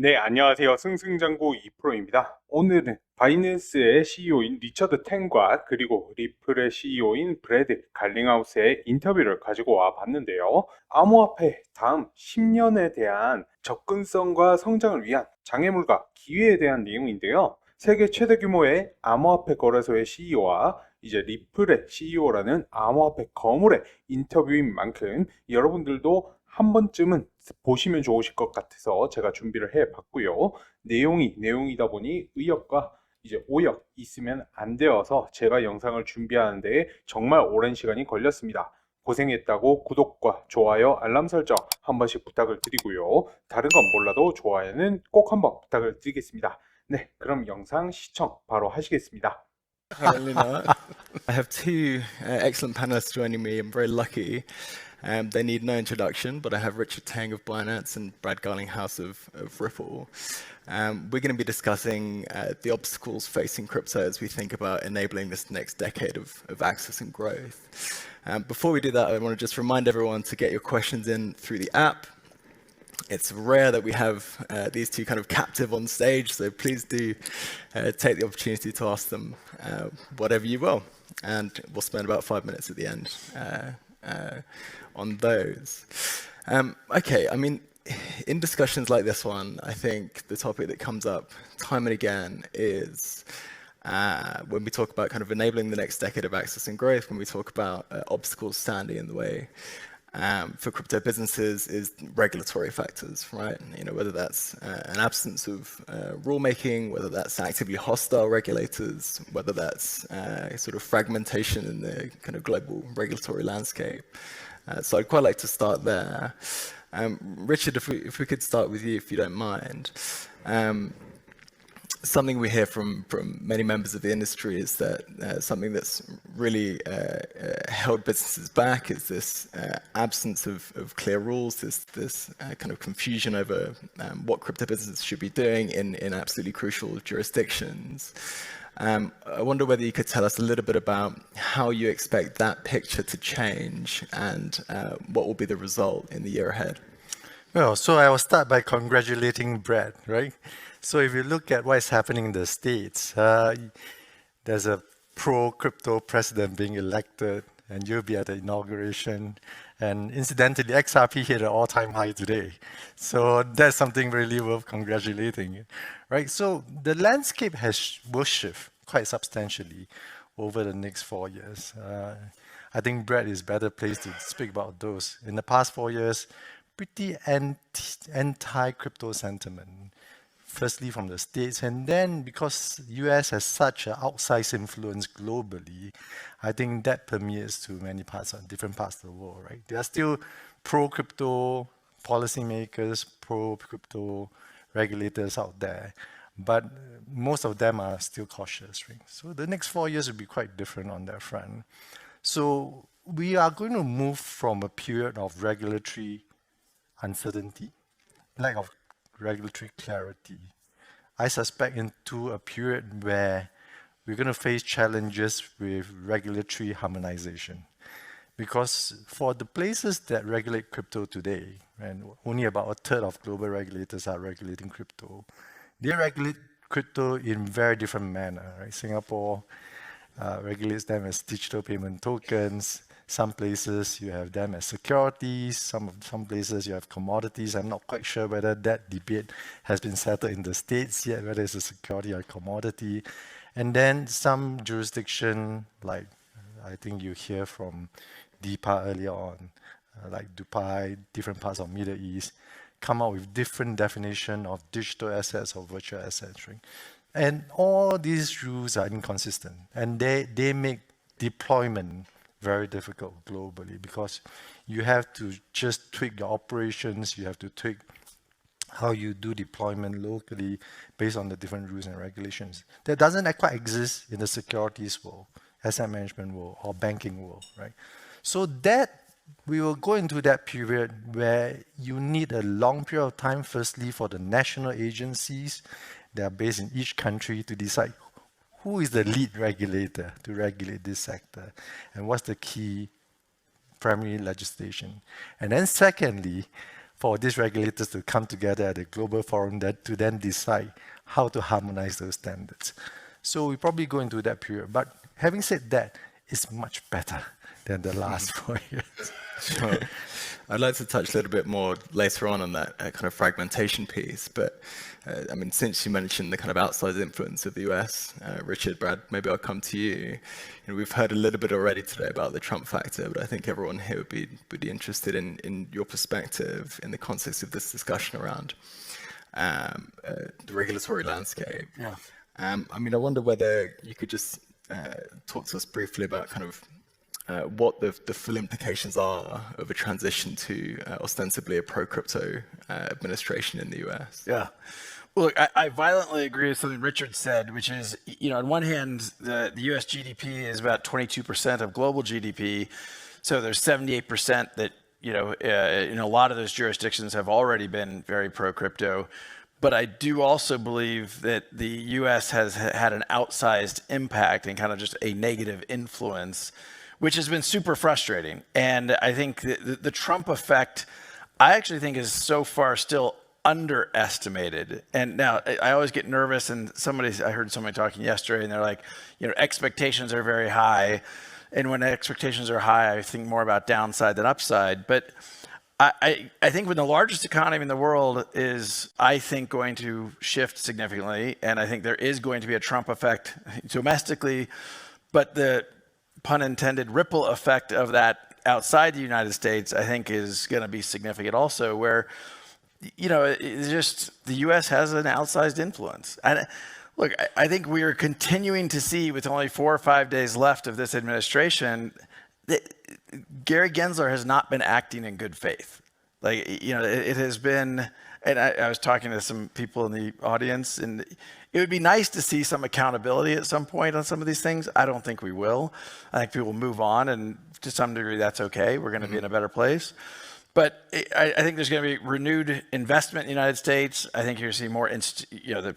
네, 안녕하세요. 승승장구 이프로입니다. 오늘은 바이낸스의 CEO인 리처드 탱과 그리고 리플의 CEO인 브래드 갈링하우스의 인터뷰를 가지고 와 봤는데요. 암호화폐 다음 10년에 대한 접근성과 성장을 위한 장애물과 기회에 대한 내용인데요. 세계 최대 규모의 암호화폐 거래소의 CEO와 이제 리플의 CEO라는 암호화폐 거물의 인터뷰인 만큼 여러분들도 한 번쯤은 보시면 좋으실 것 같아서 제가 준비를 해 봤고요. 내용이 내용이다 보니 의역과 이제 오역 있으면 안 되어서 제가 영상을 준비하는데 정말 오랜 시간이 걸렸습니다. 고생했다고 구독과 좋아요, 알람 설정 한 번씩 부탁을 드리고요. 다른 건 몰라도 좋아요는 꼭 한번 부탁을 드리겠습니다. 네, 그럼 영상 시청 바로 하시겠습니다. Apparently not. I have two excellent panelists joining me. I'm very lucky. They need no introduction, but I have Richard Tang of Binance and Brad Garlinghouse of Ripple. We're going to be discussing the obstacles facing crypto as we think about enabling this next decade of access and growth. Before we do that, I want to just remind everyone to get your questions in through the app. It's rare that we have these two kind of captive on stage, so please do take the opportunity to ask them whatever you will. And we'll spend about 5 minutes at the end on those. Okay, I mean, in discussions like this one, I think the topic that comes up time and again is when we talk about kind of enabling the next decade of access and growth, when we talk about obstacles standing in the way for crypto businesses is regulatory factors, right? You know, whether that's an absence of rulemaking, whether that's actively hostile regulators, whether that's sort of fragmentation in the kind of global regulatory landscape. So I'd quite like to start there. Richard, if we could start with you, if you don't mind. Something we hear from many members of the industry is that something that's really held businesses back is this absence of clear rules, this kind of confusion over what crypto businesses should be doing in absolutely crucial jurisdictions. I wonder whether you could tell us a little bit about how you expect that picture to change and what will be the result in the year ahead. Well, so I will start by congratulating Brad, right? So if you look at what is happening in the States, there's a pro-crypto president being elected, and you'll be at the inauguration. And incidentally, XRP hit an all-time high today. So that's something really worth congratulating, right? So the landscape will shift quite substantially over the next 4 years. I think Brad is better placed to speak about those. In the past 4 years, pretty anti-crypto sentiment. Firstly from the States, and then because US has such an outsized influence globally, I think that permeates to many parts of different parts of the world, right? There are still pro-crypto policymakers, pro-crypto regulators out there, but most of them are still cautious, right? So the next 4 years will be quite different on that front. So we are going to move from a period of regulatory uncertainty, lack of regulatory clarity, I suspect, into a period where we're going to face challenges with regulatory harmonization. Because for the places that regulate crypto today, and only about a third of global regulators are regulating crypto, they regulate crypto in very different manner, right? Singapore regulates them as digital payment tokens. Some places you have them as securities, some places you have commodities. I'm not quite sure whether that debate has been settled in the States yet, whether it's a security or commodity. And then some jurisdiction, like I think you hear from Deepa earlier on, like Dubai, different parts of Middle East, come out with different definition of digital assets or virtual assets, right? And all these rules are inconsistent, and they make deployment very difficult globally, because you have to just tweak your operations, you have to tweak how you do deployment locally based on the different rules and regulations. That doesn't quite exist in the securities world, asset management world, or banking world, right? So that we will go into that period where you need a long period of time, firstly, for the national agencies that are based in each country to decide who is the lead regulator to regulate this sector, and what's the key primary legislation. And then secondly, for these regulators to come together at a global forum to then decide how to harmonize those standards. So we probably go into that period. But having said that, it's much better than the last 4 years. Sure. I'd like to touch a little bit more later on that kind of fragmentation piece, but I mean, since you mentioned the kind of outside influence of the US, Richard, Brad, maybe I'll come to you. We've heard a little bit already today about the Trump factor, but I think everyone here would be interested in your perspective in the context of this discussion around the regulatory landscape. Yeah. I mean, I wonder whether you could just talk to us briefly about kind of what the full implications are of a transition to ostensibly a pro-crypto administration in the US. Yeah. Well, look, I violently agree with something Richard said, which is, on one hand, the US GDP is about 22% of global GDP. So there's 78% that, in a lot of those jurisdictions have already been very pro-crypto. But I do also believe that the US has had an outsized impact and kind of just a negative influence, which has been super frustrating. And I think the Trump effect, I actually think is so far still underestimated. And now I always get nervous, and I heard somebody talking yesterday, and they're like, expectations are very high. And when expectations are high, I think more about downside than upside. But I think when the largest economy in the world is, I think, going to shift significantly, and I think there is going to be a Trump effect domestically, but the pun intended ripple effect of that outside the United States, I think, is going to be significant also, where, it's just the U.S. has an outsized influence. And look, I think we are continuing to see, with only 4 or 5 days left of this administration, that Gary Gensler has not been acting in good faith. Like, it has been, and I was talking to some people in the audience, and it would be nice to see some accountability at some point on some of these things. I don't think we will. I think people will move on, and to some degree, that's okay. We're going to be in a better place. But I think there's going to be renewed investment in the United States. I think you're going to see more,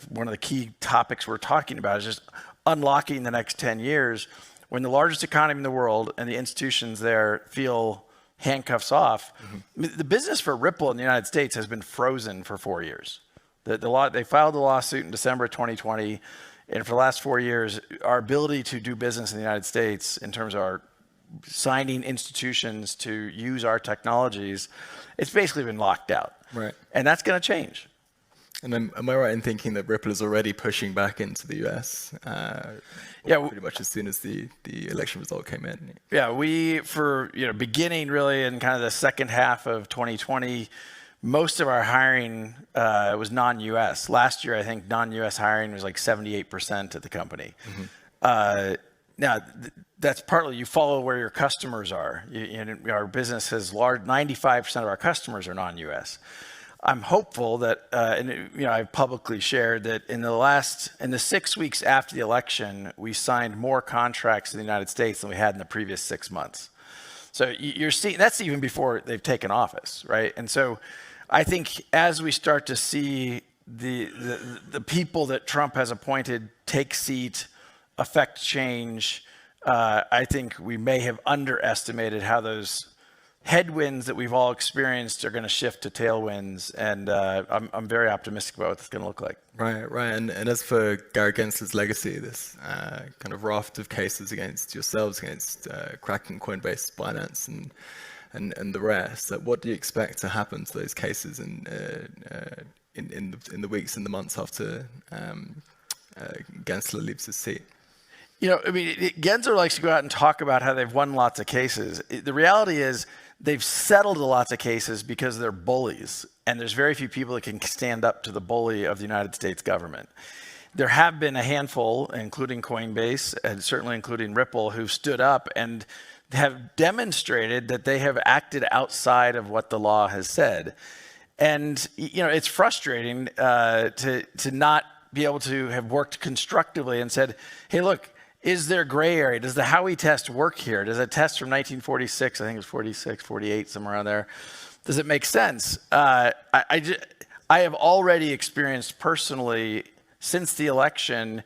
one of the key topics we're talking about is just unlocking the next 10 years when the largest economy in the world and the institutions there feel handcuffs off. The business for Ripple in the United States has been frozen for 4 years. They filed the lawsuit in December 2020, and for the last 4 years, our ability to do business in the United States in terms of our signing institutions to use our technologies, it's basically been locked out. Right. And that's going to change. And am I right in thinking that Ripple is already pushing back into the US? Pretty much as soon as the election result came in. Yeah, beginning really in kind of the second half of 2020, most of our hiring was non-US. Last year, I think non-US hiring was like 78% at the company. Now, that's partly you follow where your customers are. Our business has 95% of our customers are non-US. I'm hopeful that, I've publicly shared that in the 6 weeks after the election, we signed more contracts in the United States than we had in the previous 6 months. So you're seeing, that's even before they've taken office, right? And so I think as we start to see the people that Trump has appointed take seat, affect change, I think we may have underestimated how those headwinds that we've all experienced are going to shift to tailwinds, and I'm very optimistic about what it's going to look like. Right. And as for Gary Gensler's legacy, this kind of raft of cases against yourselves, against Kraken, Coinbase, Binance, and the rest, what do you expect to happen to those cases in the weeks and the months after Gensler leaves his seat? Gensler likes to go out and talk about how they've won lots of cases. The reality is they've settled lots of cases because they're bullies, and there's very few people that can stand up to the bully of the United States government. There have been a handful, including Coinbase, and certainly including Ripple, who've stood up and have demonstrated that they have acted outside of what the law has said. And, it's frustrating to not be able to have worked constructively and said, hey, look, is there gray area? Does the Howey test work here? Does a test from 1946, I think it was 46, 48, somewhere around there, does it make sense? I have already experienced personally, since the election,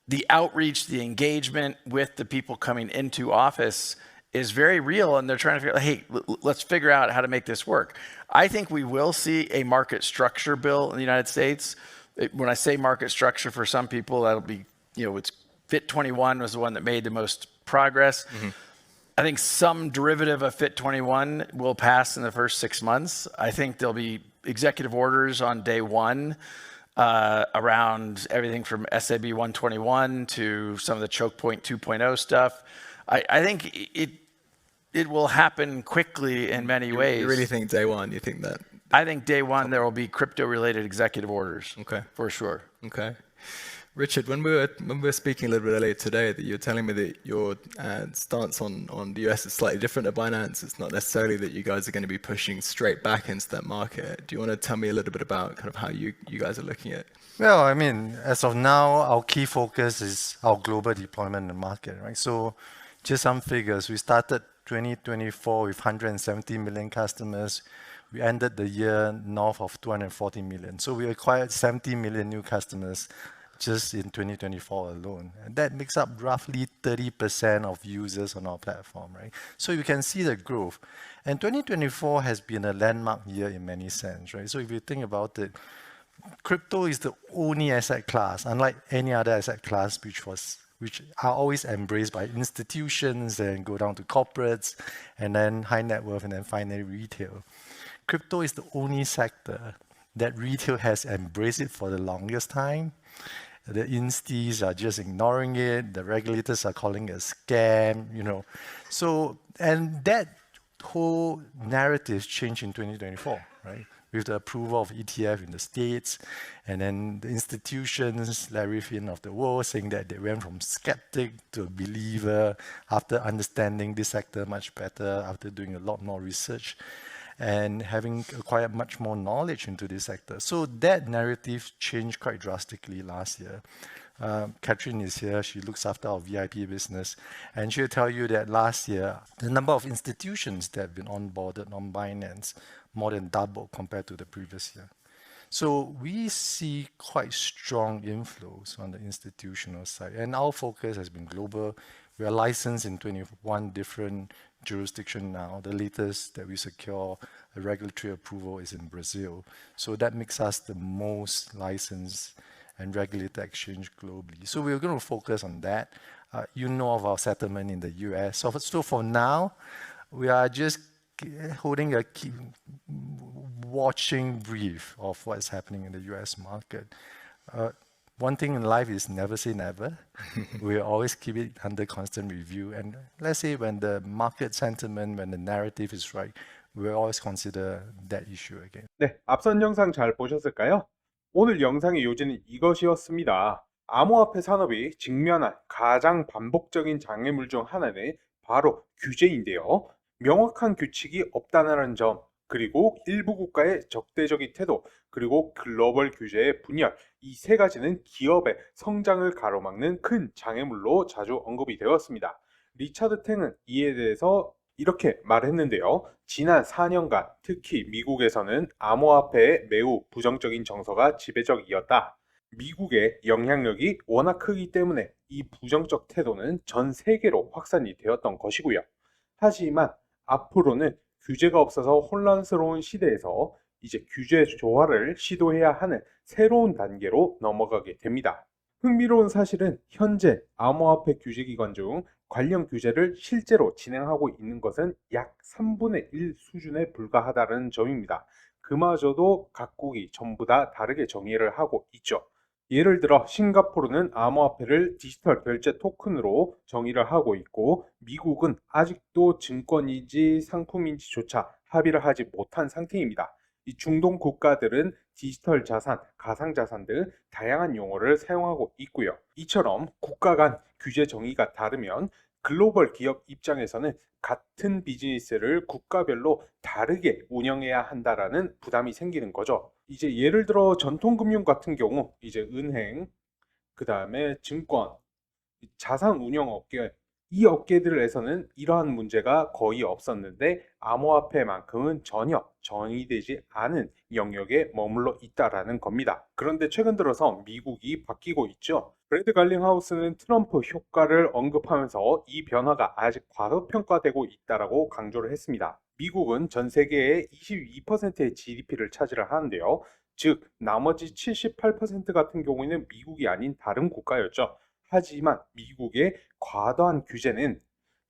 the outreach, the engagement with the people coming into office is very real, and they're trying to figure, hey, let's figure out how to make this work. I think we will see a market structure bill in the United States. When I say market structure, for some people, that'll be, it's FIT 21 was the one that made the most progress. I think some derivative of FIT 21 will pass in the first 6 months. I think there'll be executive orders on day one around everything from SAB 121 to some of the choke point 2.0 stuff. I think it will happen quickly in many ways. You really think day one? You think that? I think day one there will be crypto-related executive orders. Okay, for sure. Okay. Richard, when we were speaking a little bit earlier today, that you were telling me that your stance on the US is slightly different to Binance. It's not necessarily that you guys are going to be pushing straight back into that market. Do you want to tell me a little bit about kind of how you guys are looking at it? Well, I mean, as of now, our key focus is our global deployment in the market, right? So just some figures. We started 2024 with 170 million customers. We ended the year north of 240 million. So we acquired 70 million new customers just in 2024 alone. And that makes up roughly 30% of users on our platform, right? So you can see the growth. And 2024 has been a landmark year in many sense, right? So if you think about it, crypto is the only asset class, unlike any other asset class, which are always embraced by institutions and go down to corporates and then high net worth and then finally retail. Crypto is the only sector that retail has embraced it for the longest time. The instis are just ignoring it. The regulators are calling it a scam, So, and that whole narrative changed in 2024, right? With the approval of ETF in the States, and then the institutions, Larry Finn of the world, saying that they went from skeptic to a believer after understanding this sector much better, after doing a lot more research, and having acquired much more knowledge into this sector. So that narrative changed quite drastically last year. Catherine is here, she looks after our VIP business, and she'll tell you that last year, the number of institutions that have been onboarded on Binance more than doubled compared to the previous year. So we see quite strong inflows on the institutional side, and our focus has been global. We are licensed in 21 different jurisdictions now. The latest that we secure a regulatory approval is in Brazil. So that makes us the most licensed and regulated exchange globally. So we're going to focus on that. You know of our settlement in the US. So for now, we are just holding a watching brief of what's happening in the US market. One thing in life is never say never. We always keep it under constant review. And let's say when the market sentiment, when the narrative is right, we'll always consider that issue again. 네, 앞선 영상 잘 보셨을까요? 오늘 영상의 요지는 이것이었습니다. 암호화폐 산업이 직면한 가장 반복적인 장애물 중 하나는 바로 규제인데요. 명확한 규칙이 없다는 점, 그리고 일부 국가의 적대적인 태도, 그리고 글로벌 규제의 분열, 이 세 가지는 기업의 성장을 가로막는 큰 장애물로 자주 언급이 되었습니다. 리차드 탱은 이에 대해서 이렇게 말했는데요. 지난 4년간 특히 미국에서는 암호화폐에 매우 부정적인 정서가 지배적이었다. 미국의 영향력이 워낙 크기 때문에 이 부정적 태도는 전 세계로 확산이 되었던 것이고요. 하지만 앞으로는 규제가 없어서 혼란스러운 시대에서 이제 규제 조화를 시도해야 하는 새로운 단계로 넘어가게 됩니다. 흥미로운 사실은 현재 암호화폐 규제기관 중 관련 규제를 실제로 진행하고 있는 것은 약 3분의 1 수준에 불과하다는 점입니다. 그마저도 각국이 전부 다 다르게 정의를 하고 있죠. 예를 들어 싱가포르는 암호화폐를 디지털 결제 토큰으로 정의를 하고 있고, 미국은 아직도 증권인지 상품인지조차 합의를 하지 못한 상태입니다. 이 중동 국가들은 디지털 자산, 가상자산 등 다양한 용어를 사용하고 있고요. 이처럼 국가 간 규제 정의가 다르면 글로벌 기업 입장에서는 같은 비즈니스를 국가별로 다르게 운영해야 한다라는 부담이 생기는 거죠. 이제 예를 들어 전통금융 같은 경우 이제 은행, 그 다음에 증권, 자산 운영 업계, 이 업계들에서는 이러한 문제가 거의 없었는데 암호화폐만큼은 전혀 정의되지 않은 영역에 머물러 있다라는 겁니다. 그런데 최근 들어서 미국이 바뀌고 있죠. 브래드 갈링하우스는 트럼프 효과를 언급하면서 이 변화가 아직 과소평가되고 있다라고 강조를 했습니다. 미국은 전 세계의 22%의 GDP를 차지를 하는데요. 즉 나머지 78% 같은 경우에는 미국이 아닌 다른 국가였죠. 하지만 미국의 과도한 규제는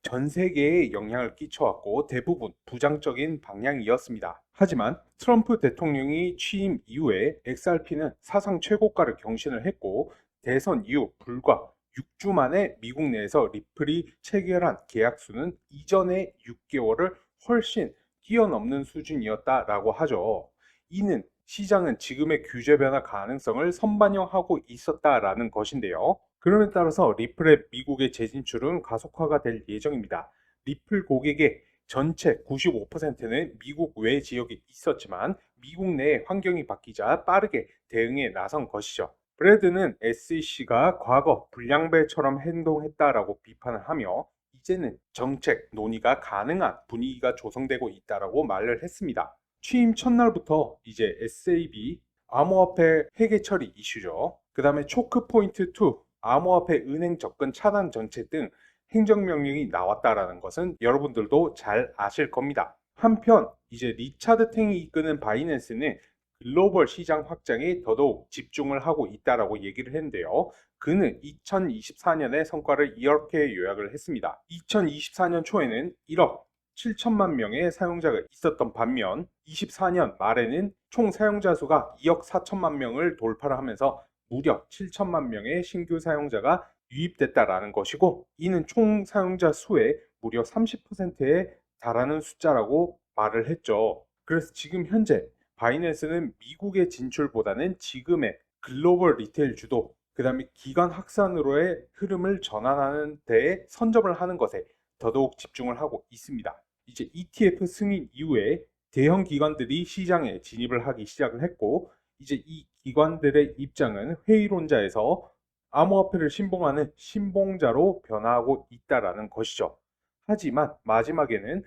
전 세계에 영향을 끼쳐왔고 대부분 부정적인 방향이었습니다. 하지만 트럼프 대통령이 취임 이후에 XRP는 사상 최고가를 경신을 했고 대선 이후 불과 6주 만에 미국 내에서 리플이 체결한 계약수는 이전의 6개월을 훨씬 뛰어넘는 수준이었다라고 하죠. 이는 시장은 지금의 규제 변화 가능성을 선반영하고 있었다라는 것인데요. 그럼에 따라서 리플의 미국의 재진출은 가속화가 될 예정입니다. 리플 고객의 전체 95%는 미국 외 지역에 있었지만 미국 내 환경이 바뀌자 빠르게 대응에 나선 것이죠. 브래드는 SEC가 과거 불량배처럼 행동했다라고 비판을 하며 이제는 정책 논의가 가능한 분위기가 조성되고 있다라고 말을 했습니다. 취임 첫날부터 이제 SAB 암호화폐 회계 처리 이슈죠. 그 다음에 초크 포인트 2 암호화폐 은행 접근 차단 정책 등 행정명령이 나왔다라는 것은 여러분들도 잘 아실 겁니다. 한편 이제 리차드 탱이 이끄는 바이낸스는 글로벌 시장 확장에 더더욱 집중을 하고 있다라고 얘기를 했는데요. 그는 2024년의 성과를 이렇게 요약을 했습니다. 2024년 초에는 1억 7천만 명의 사용자가 있었던 반면 24년 말에는 총 사용자 수가 2억 4천만 명을 돌파를 하면서 무려 7천만 명의 신규 사용자가 유입됐다라는 것이고 이는 총 사용자 수의 무려 30%에 달하는 숫자라고 말을 했죠. 그래서 지금 현재 바이낸스는 미국의 진출보다는 지금의 글로벌 리테일 주도 그 다음에 기관 확산으로의 흐름을 전환하는 데에 선점을 하는 것에 더더욱 집중을 하고 있습니다. 이제 ETF 승인 이후에 대형 기관들이 시장에 진입을 하기 시작을 했고 이제 이 기관들의 입장은 회의론자에서 암호화폐를 신봉하는 신봉자로 변화하고 있다라는 것이죠. 하지만 마지막에는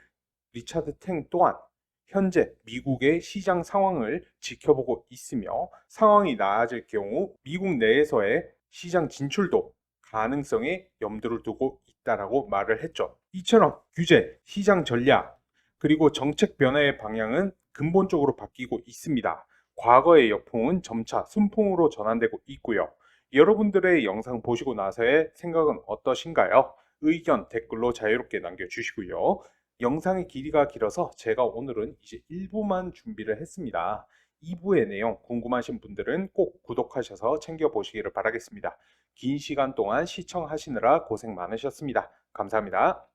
리차드 탱 또한 현재 미국의 시장 상황을 지켜보고 있으며 상황이 나아질 경우 미국 내에서의 시장 진출도 가능성에 염두를 두고 있다라고 말을 했죠. 이처럼 규제, 시장 전략, 그리고 정책 변화의 방향은 근본적으로 바뀌고 있습니다. 과거의 역풍은 점차 순풍으로 전환되고 있고요. 여러분들의 영상 보시고 나서의 생각은 어떠신가요? 의견 댓글로 자유롭게 남겨주시고요. 영상의 길이가 길어서 제가 오늘은 이제 1부만 준비를 했습니다. 2부의 내용 궁금하신 분들은 꼭 구독하셔서 챙겨보시기를 바라겠습니다. 긴 시간 동안 시청하시느라 고생 많으셨습니다. 감사합니다.